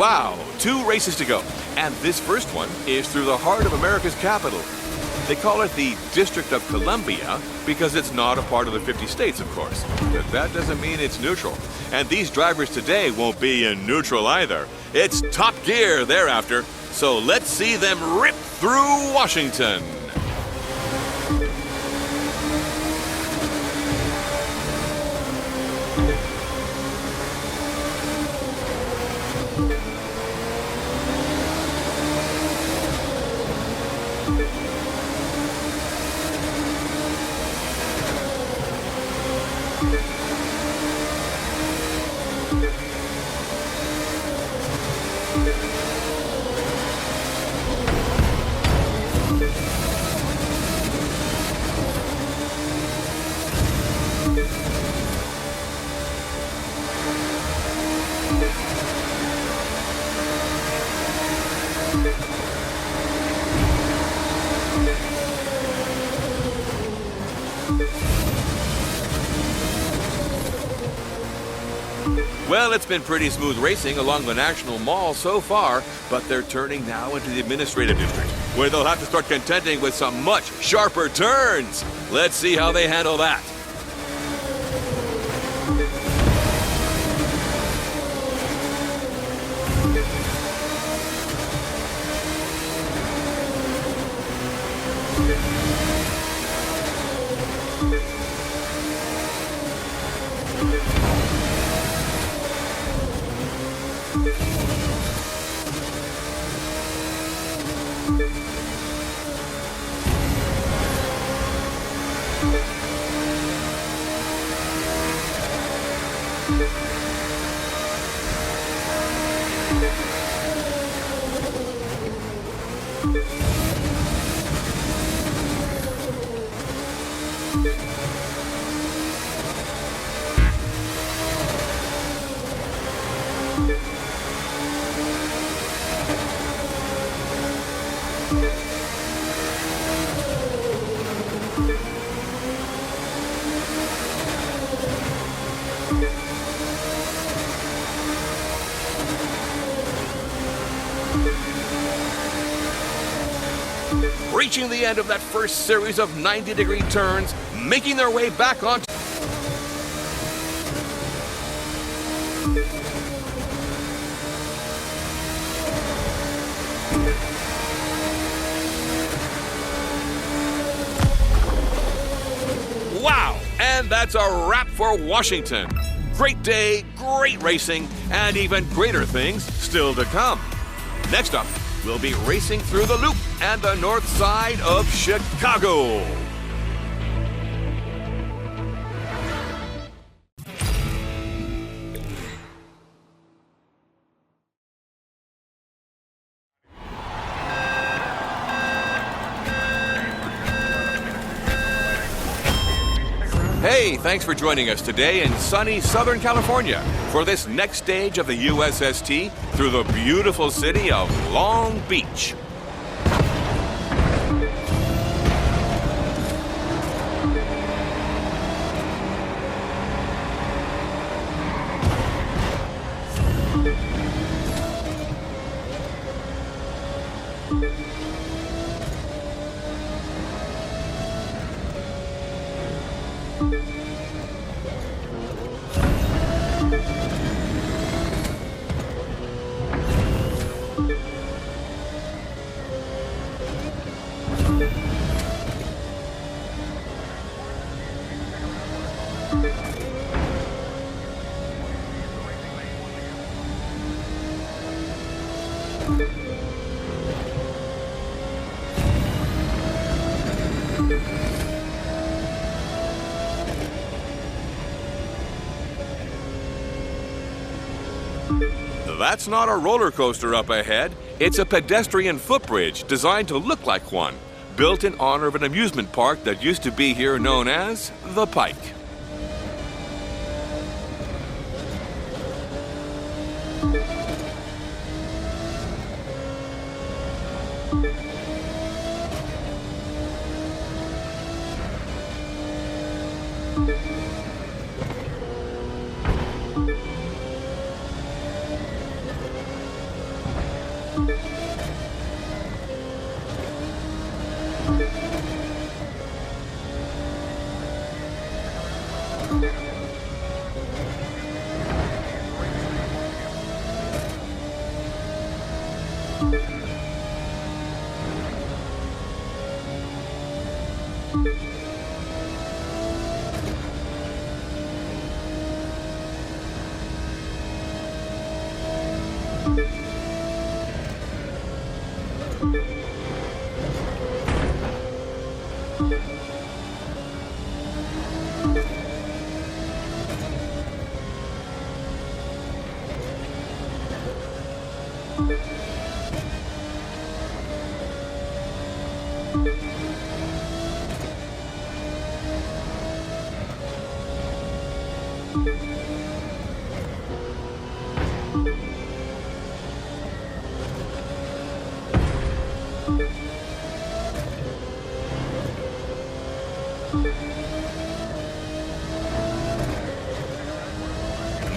Wow, 2 races to go. And this first one is through the heart of America's capital. They call it the District of Columbia because it's not a part of the 50 states, of course. But that doesn't mean it's neutral. And these drivers today won't be in neutral either. It's top gear thereafter. So let's see them rip through Washington. Well, it's been pretty smooth racing along the National Mall so far, but they're turning now into the Administrative District, where they'll have to start contending with some much sharper turns. Let's see how they handle that. Reaching the end of that first series of 90-degree turns, making their way back onto... Wow! And that's a wrap for Washington. Great day, great racing, and even greater things still to come. Next up, we'll be racing through the Loop and the north side of Chicago. Hey, thanks for joining us today in sunny Southern California for this next stage of the USST through the beautiful city of Long Beach. That's not a roller coaster up ahead. It's a pedestrian footbridge designed to look like one, built in honor of an amusement park that used to be here known as the Pike.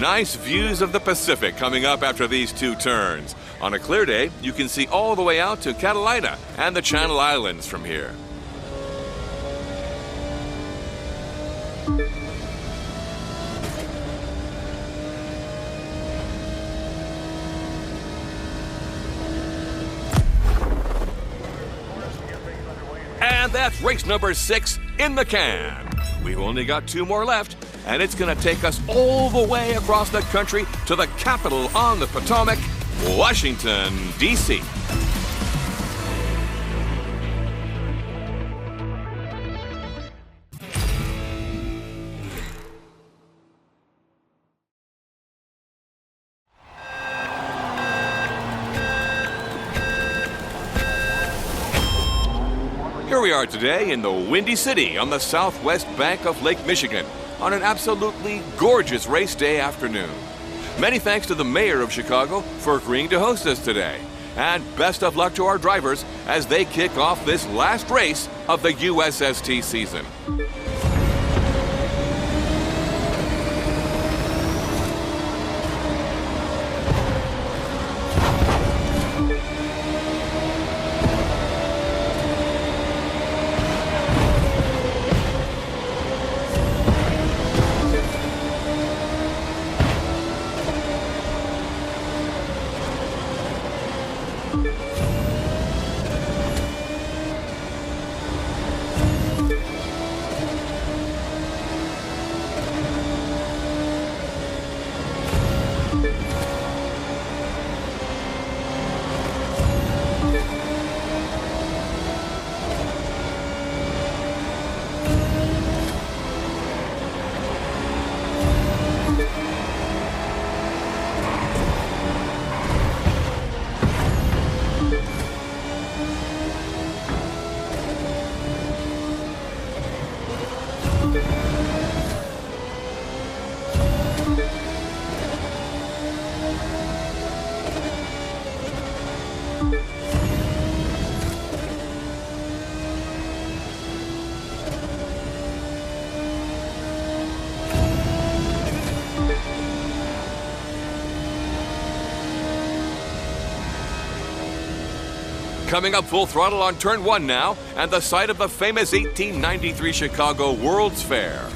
Nice views of the Pacific coming up after these two turns. On a clear day, you can see all the way out to Catalina and the Channel Islands from here. And that's race number 6 in the can. We've only got 2 more left, and it's going to take us all the way across the country to the capital on the Potomac, Washington, D.C. Here we are today in the Windy City on the southwest bank of Lake Michigan on an absolutely gorgeous race day afternoon. Many thanks to the mayor of Chicago for agreeing to host us today. And best of luck to our drivers as they kick off this last race of the USST season. Coming up full throttle on turn 1 now, and the site of the famous 1893 Chicago World's Fair.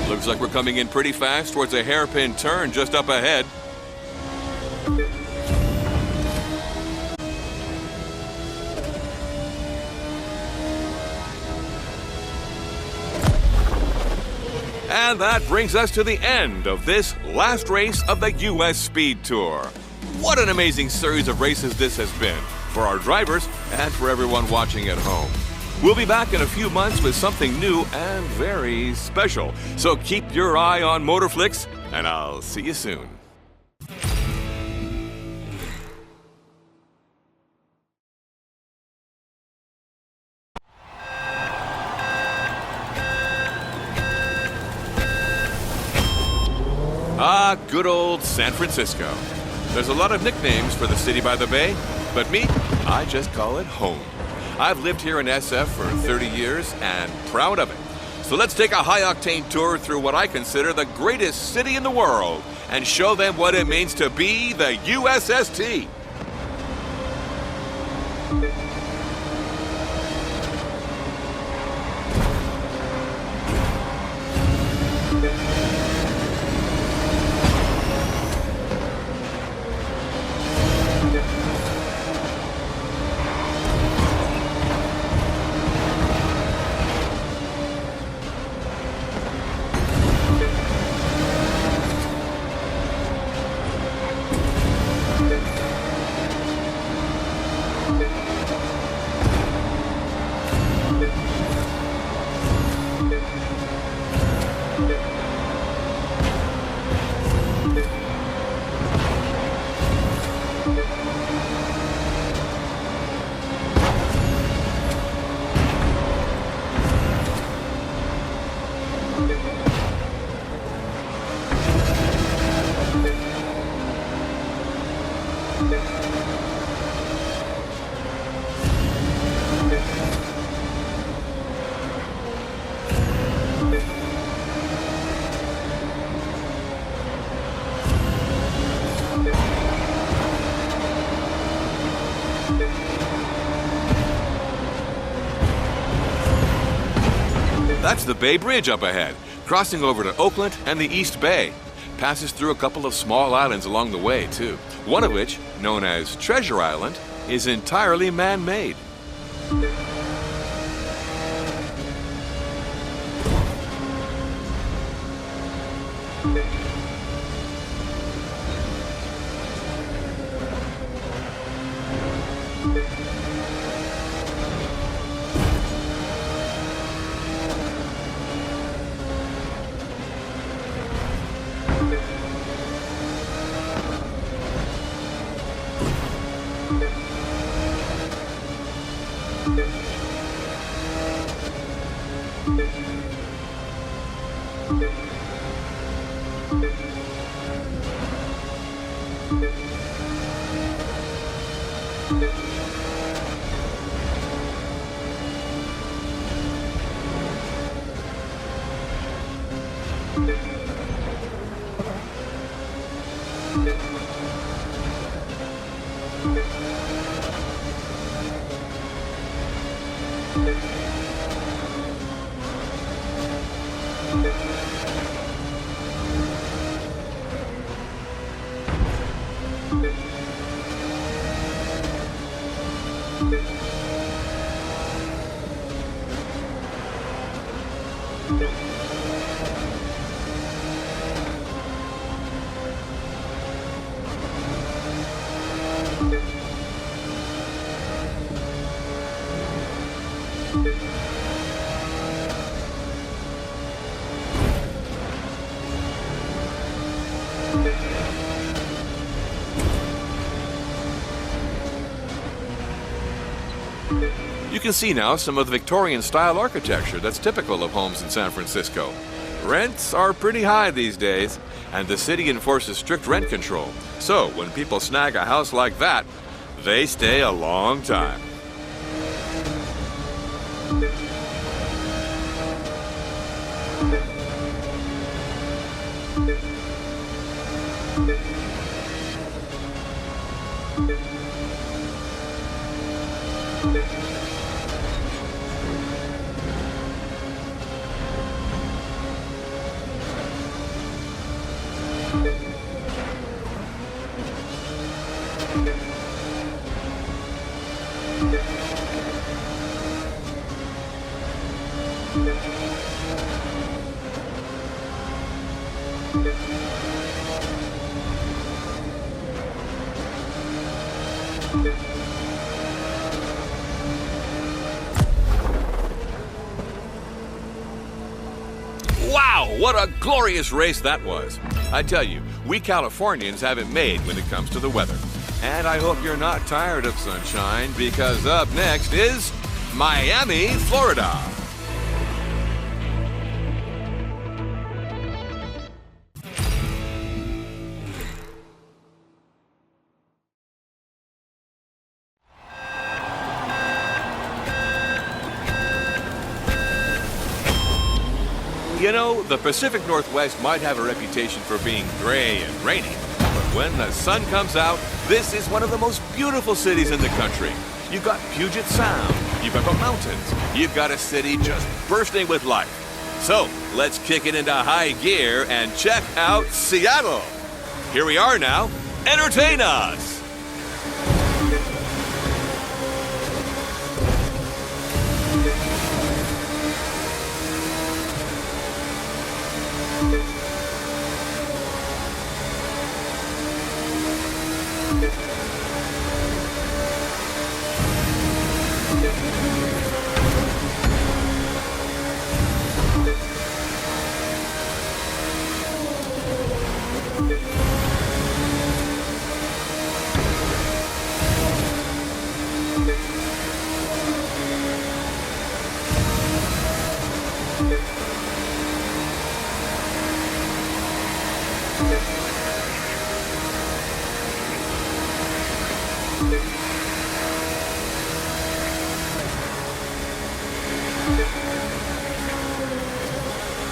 Looks like we're coming in pretty fast towards a hairpin turn just up ahead. And that brings us to the end of this last race of the U.S. Speed Tour. What an amazing series of races this has been for our drivers and for everyone watching at home. We'll be back in a few months with something new and very special. So keep your eye on Motorflix, and I'll see you soon. Ah, good old San Francisco. There's a lot of nicknames for the city by the bay, but me, I just call it home. I've lived here in SF for 30 years and proud of it. So let's take a high-octane tour through what I consider the greatest city in the world and show them what it means to be the USST. That's the Bay Bridge up ahead, crossing over to Oakland and the East Bay. Passes through a couple of small islands along the way, too. One of which, known as Treasure Island, is entirely man-made. You can see now some of the Victorian-style architecture that's typical of homes in San Francisco. Rents are pretty high these days, and the city enforces strict rent control. So when people snag a house like that, they stay a long time. Wow, what a glorious race that was. I tell you, we Californians have it made when it comes to the weather. And I hope you're not tired of sunshine, because up next is Miami, Florida. You know, the Pacific Northwest might have a reputation for being gray and rainy, but when the sun comes out, this is one of the most beautiful cities in the country. You've got Puget Sound, you've got the mountains, you've got a city just bursting with life. So, let's kick it into high gear and check out Seattle. Here we are now. Entertain us!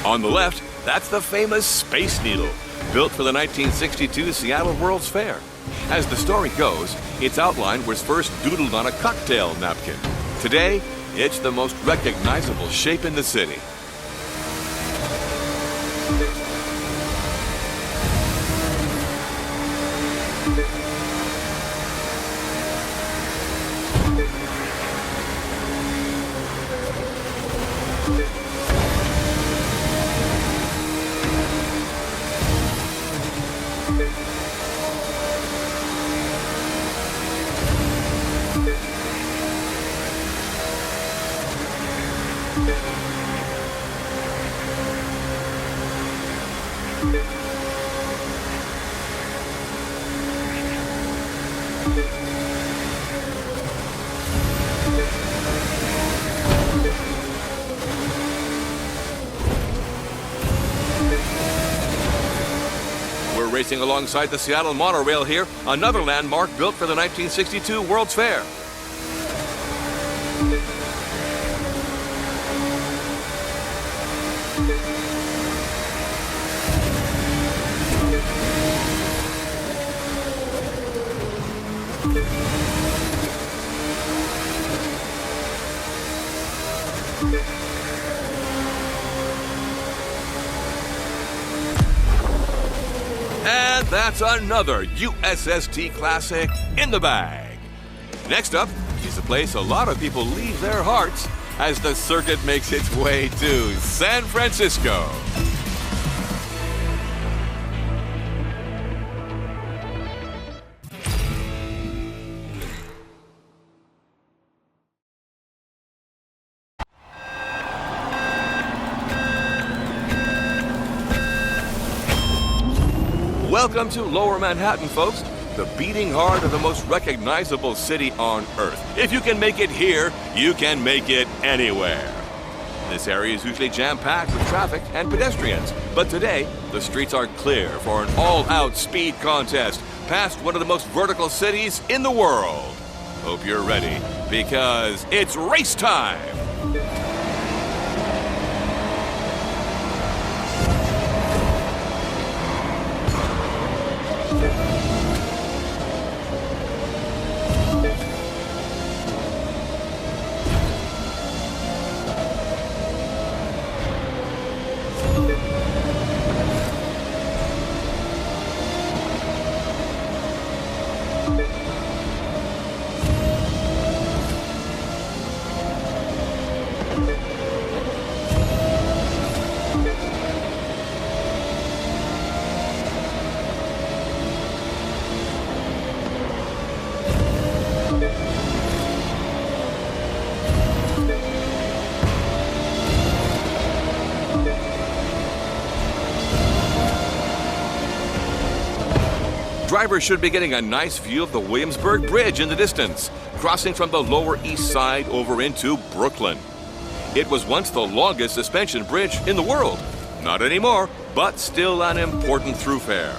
On the left, that's the famous Space Needle, built for the 1962 Seattle World's Fair. As the story goes, its outline was first doodled on a cocktail napkin. Today, it's the most recognizable shape in the city. We're racing alongside the Seattle monorail here, another landmark built for the 1962 World's Fair. And that's another USST classic in the bag. Next up is a place a lot of people leave their hearts as the circuit makes its way to San Francisco. Welcome to Lower Manhattan, folks, the beating heart of the most recognizable city on Earth. If you can make it here, you can make it anywhere. This area is usually jam-packed with traffic and pedestrians, but today, the streets are clear for an all-out speed contest past one of the most vertical cities in the world. Hope you're ready, because it's race time! Drivers should be getting a nice view of the Williamsburg Bridge in the distance, crossing from the Lower East Side over into Brooklyn. It was once the longest suspension bridge in the world. Not anymore, but still an important thoroughfare.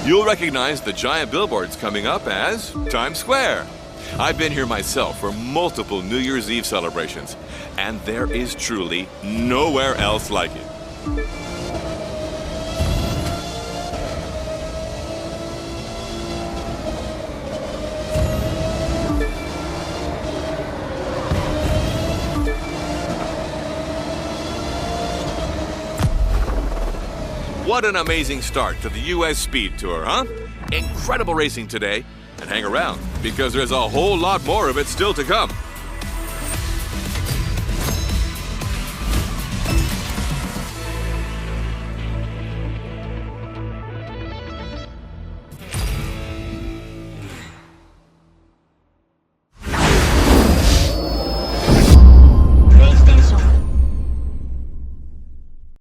You'll recognize the giant billboards coming up as Times Square. I've been here myself for multiple New Year's Eve celebrations, and there is truly nowhere else like it. What an amazing start to the U.S. Speed Tour, huh? Incredible racing today. And hang around, because there's a whole lot more of it still to come.